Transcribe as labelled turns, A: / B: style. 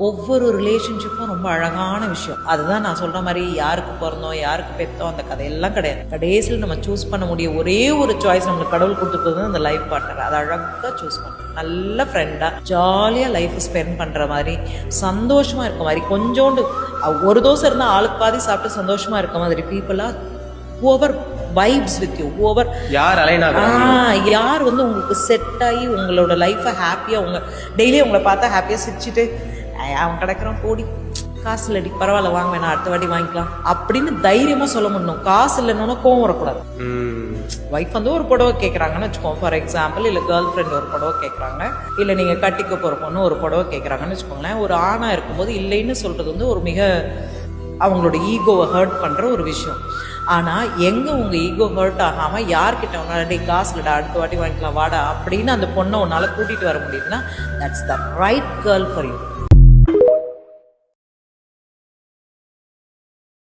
A: ஒவ்வொரு ரிலேஷன்ஷிப்பும் ரொம்ப அழகான விஷயம். அதுதான் நான் சொல்ற மாதிரி யாருக்கு பிறந்தோம் யாருக்கு பெற்றோம் அந்த கதையெல்லாம் கிடையாது. கடைசியில் நம்ம சூஸ் பண்ண முடிய ஒரே ஒரு சாய்ஸ் நம்மளுக்கு கடவுள் கொடுத்துருக்குறது அந்த லைஃப் பார்ட்னர். அதை அழகாக சூஸ் பண்ணணும். நல்ல ஃப்ரெண்டாக ஜாலியாக லைஃப் ஸ்பெண்ட் பண்ணுற மாதிரி, சந்தோஷமாக இருக்க மாதிரி, கொஞ்சோண்டு ஒரு தோசை இருந்தால் ஆளுக்கு பாதி சாப்பிட்டு சந்தோஷமாக இருக்க மாதிரி பீப்புளாக whoever vibes with you, whoever
B: யார் அலைன் ஆகுறாங்க,
A: யார் வந்து உங்களுக்கு செட் ஆகி உங்களோட லைஃப்பை ஹாப்பியாக உங்க டெய்லி உங்களை பார்த்தா ஹாப்பியாக சிரிச்சுட்டு அவன் கிடக்குறான் போடி காசு இல்லடி பரவாயில்ல வாங்க வேணா அடுத்த வாட்டி வாங்கிக்கலாம் அப்படின்னு தைரியமாக சொல்ல முடியும். காசு இல்லைன்னா கோவம் வரக்கூடாது. ஒய்ஃப் வந்து ஒரு புடவை கேட்குறாங்கன்னு வச்சுக்கோங்க ஃபார் எக்ஸாம்பிள், இல்லை கேர்ள் ஃப்ரெண்ட் ஒரு புடவை கேட்குறாங்க, இல்லை நீங்கள் கட்டிக்க போகிற பொண்ணு ஒரு புடவை கேட்குறாங்கன்னு வச்சுக்கோங்களேன். ஒரு ஆணாக இருக்கும்போது இல்லைன்னு சொல்கிறது வந்து ஒரு மிக அவங்களோட ஈகோவை ஹர்ட் பண்ணுற ஒரு விஷயம். ஆனால் எங்கே உங்கள் ஈகோ ஹர்ட் ஆகாமல் யார்கிட்ட உன்னால காசு இல்லடா அடுத்த வாட்டி வாங்கிக்கலாம் வாடா அப்படின்னு அந்த பொண்ணை உன்னால் கூட்டிகிட்டு வர முடியுதுன்னா that's the right girl for you.